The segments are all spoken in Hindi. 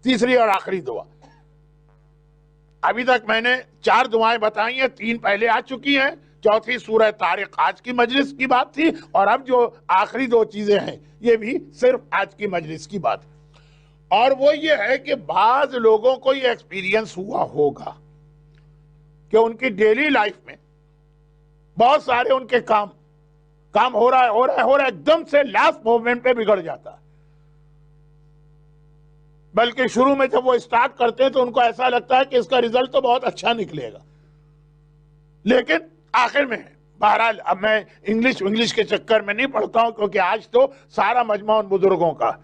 तीसरी और आखिरी दुआ। अभी तक मैंने 4 दुआएं बताई हैं, 3 पहले आ चुकी हैं, चौथी सूरह तारिक आज की मजलिस की बात थी, और अब जो आखिरी 2 चीजें हैं ये भी सिर्फ आज की मजलिस की बात है। और वो ये है कि बाज लोगों को ये एक्सपीरियंस हुआ होगा कि उनकी डेली लाइफ में बहुत सारे उनके काम हो रहा है, एकदम से लास्ट मोमेंट पे बिगड़ जाता है। बल्कि शुरू में जब वो स्टार्ट करते हैं तो उनको ऐसा लगता है कि इसका रिजल्ट तो बहुत अच्छा निकलेगा, लेकिन आखिर में बहरहाल अब मैं इंग्लिश के चक्कर में नहीं पढ़ता हूं, क्योंकि आज तो सारा मजमा उन बुजुर्गों का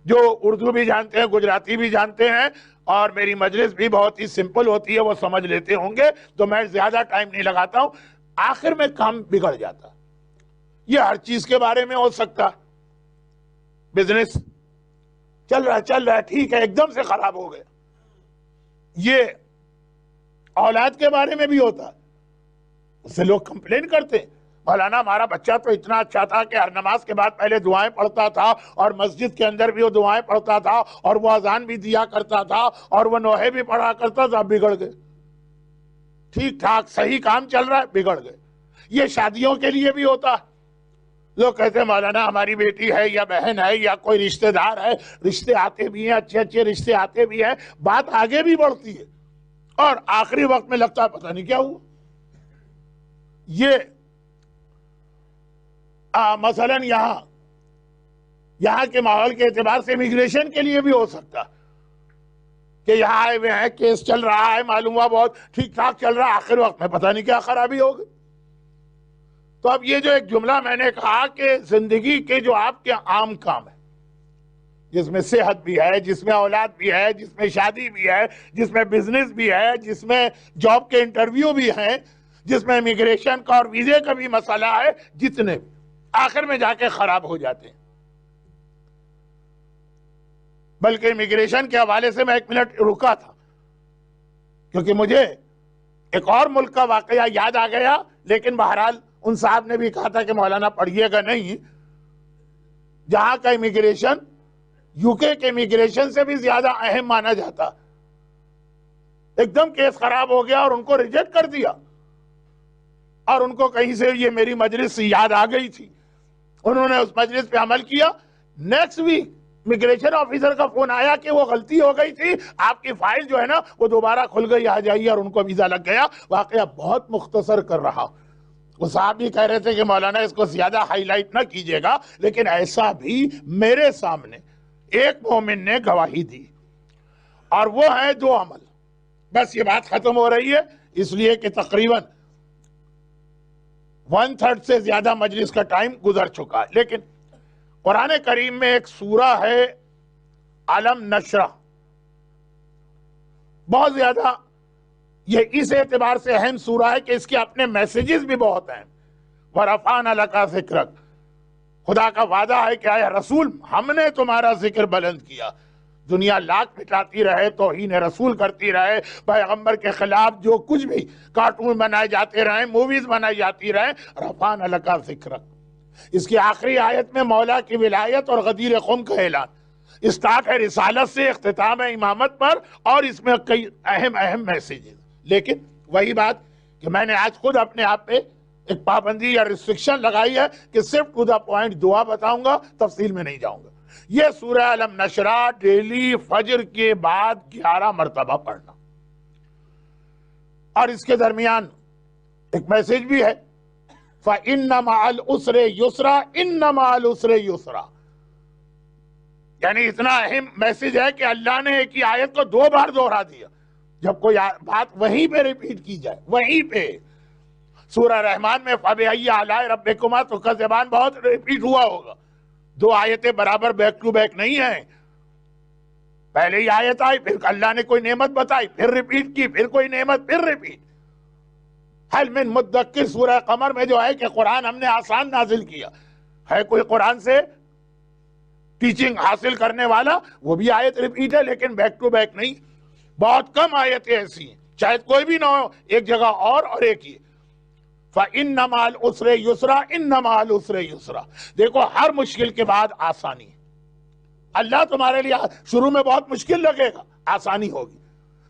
जो उर्दू भी जानते हैं, गुजराती भी जानते हैं, और मेरी मजलिस भी बहुत ही सिंपल होती है, वो समझ लेते होंगे, तो मैं ज्यादा टाइम नहीं लगाता हूं। आखिर में काम बिगड़ जाता। ये हर चीज के बारे में हो सकता है। बिजनेस चल रहा है ठीक है, एकदम से खराब हो गया। ये औलाद के बारे में भी होता है, उससे लोग कंप्लेन करते हैं, मौलाना हमारा बच्चा तो इतना अच्छा था कि हर नमाज के बाद पहले दुआएं पढ़ता था, और मस्जिद के अंदर भी वो दुआएं पढ़ता था, और वो अजान भी दिया करता था, और वो नोहे भी पढ़ा करता था, बिगड़ गए। ठीक ठाक सही काम चल रहा है, बिगड़ गए। ये शादियों के लिए भी होता है। लोग कहते हैं मौलाना हमारी बेटी है या बहन है या कोई रिश्तेदार है, रिश्ते आते भी हैं, अच्छे अच्छे रिश्ते आते भी हैं, बात आगे भी बढ़ती है, और आखिरी वक्त में लगता है पता नहीं क्या हुआ। ये मसलन यहां के माहौल के एतबार से इमिग्रेशन के लिए भी हो सकता कि यहाँ आए हुए हैं, केस चल रहा है, मालूम हुआ बहुत ठीक ठाक चल रहा है, आखिर वक्त में पता नहीं क्या खराबी हो गई। तो अब ये जो एक जुमला मैंने कहा कि जिंदगी के जो आपके आम काम है, जिसमें सेहत भी है, जिसमें औलाद भी है, जिसमें शादी भी है, जिसमें बिजनेस भी है, जिसमें जॉब के इंटरव्यू भी हैं, जिसमें इमिग्रेशन का और वीजे का भी मसला है, जितने भी आखिर में जाके खराब हो जाते हैं। बल्कि इमिग्रेशन के हवाले से मैं 1 मिनट रुका था, क्योंकि मुझे एक और मुल्क का वाकया याद आ गया, लेकिन बहरहाल उन साहब ने भी कहा था कि मौलाना पढ़िएगा नहीं, जहां का इमिग्रेशन यूके के इमिग्रेशन से भी ज्यादा अहम माना जाता। एकदम केस खराब हो गया और उनको रिजेक्ट कर दिया, और उनको कहीं से ये मेरी मजलिस याद आ गई थी, उन्होंने उस मजलिस पे अमल किया। नेक्स्ट वीक इमिग्रेशन ऑफिसर का फोन आया कि वो गलती हो गई थी, आपकी फाइल जो है ना वो दोबारा खुल गई, आ जाइए, और उनको वीजा लग गया। वाकया बहुत मुख्तसर कर रहा। वो साहब भी कह रहे थे कि मौलाना इसको ज्यादा हाईलाइट ना कीजिएगा, लेकिन ऐसा भी मेरे सामने एक मोमिन ने गवाही दी, और वो है 2 अमल। बस ये बात खत्म हो रही है, इसलिए कि तकरीबन 1/3 से ज्यादा मजलिस का टाइम गुजर चुका है। लेकिन कुरान करीम में एक सूरा है अलम नशरा, बहुत ज्यादा ये इस एतबार से अहम सूरा है कि इसके अपने मैसेजेस भी बहुत हैं। वरफ़अना लका ज़िक्रक, खुदा का वादा है कि आया रसूल हमने तुम्हारा जिक्र बुलंद किया। दुनिया लाख मिटाती रहे, तौहीन रसूल करती रहे, पैगंबर के खिलाफ जो कुछ भी कार्टून बनाए जाते रहे, मूवीज बनाई जाती रहे, रफ़अना लका ज़िक्रक। इसकी आखिरी आयत में मौला की विलायत और गदीर क़ुम का ऐलान। स्टार्ट है रिसालत से, इख्तिताम है इमामत पर, और इसमें कई अहम मैसेजेस। लेकिन वही बात कि मैंने आज खुद अपने आप पे एक पाबंदी या रिस्ट्रिक्शन लगाई है कि सिर्फ टू द पॉइंट दुआ बताऊंगा, तफसील में नहीं जाऊंगा। यह सूरह अलम नशरा डेली फजर के बाद 11 मरतबा पढ़ना, और इसके दरमियान एक मैसेज भी है, फ़इन्न मअल उसरे युसरा, इन्न मअल उसरे युसरा। यानी इतना अहम मैसेज है कि अल्लाह ने एक ही आयत को 2 बार दोहरा दिया। जब कोई बात वहीं पे रिपीट की जाए, वहीं पे सूरह रहमान में फ़बिअय्यि आलाइ रब्बिकुमा तो का ज़बान बहुत रिपीट हुआ होगा। 2 आयतें बराबर बैक टू बैक नहीं है। पहले ही आयत आई, फिर अल्लाह ने कोई नेमत बताई, फिर रिपीट की, फिर कोई नेमत, फिर रिपीट। हल मिन मुद्दक्किर सूरह कमर में जो है कि कुरान हमने आसान नाजिल किया है, कोई कुरान से टीचिंग हासिल करने वाला, वो भी आयत रिपीट है, लेकिन बैक टू बैक नहीं। बहुत कम आयतें ऐसी हैं, शायद कोई भी ना हो, एक जगह और एक ही। फ़इन्न मअल उसरे युसरा, इन्न मअल उसरे युसरा। देखो हर मुश्किल के बाद आसानी, अल्लाह तुम्हारे लिए शुरू में बहुत मुश्किल लगेगा, आसानी होगी।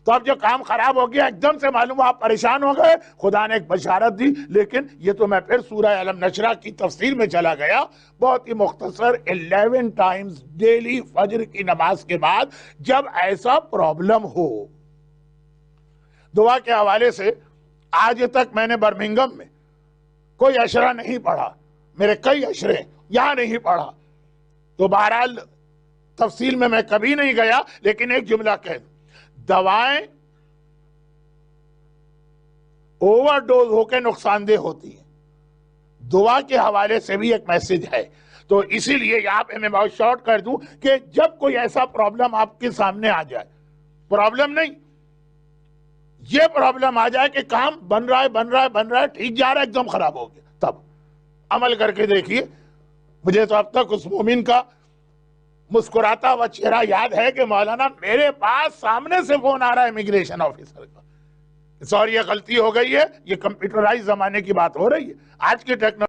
तो अब जो काम खराब हो गया, एकदम से मालूम हुआ आप परेशान हो गए, खुदा ने एक बशारत दी। लेकिन ये तो मैं फिर सूरह अलम नशरा की तफसीर में चला गया, बहुत ही मुख्तसर। 11 टाइम्स डेली फजर की नमाज के बाद जब ऐसा प्रॉब्लम हो, दुआ के हवाले से आज तक मैंने बर्मिंघम में कोई अशरा नहीं पढ़ा, मेरे कई अशरे यहां नहीं पढ़ा, तो बहरहाल तफसील में मैं कभी नहीं गया। लेकिन एक जुमला कह दूं, दवाएं ओवरडोज होकर नुकसानदेह होती है, दुआ के हवाले से भी एक मैसेज है। तो इसीलिए यहां पे मैं बहुत शॉर्ट कर दूं कि जब कोई ऐसा प्रॉब्लम आपके सामने आ जाए, प्रॉब्लम नहीं, ये प्रॉब्लम आ जाए कि काम बन रहा है, ठीक जा रहा है, एकदम खराब हो गया, तब अमल करके देखिए। मुझे तो अब तक उस मोमिन का मुस्कुराता हुआ चेहरा याद है कि मौलाना मेरे पास सामने से फोन आ रहा है इमिग्रेशन ऑफिसर का, सॉरी ये गलती हो गई है, ये कंप्यूटराइज जमाने की बात हो रही है, आज की टेक्नोलॉजी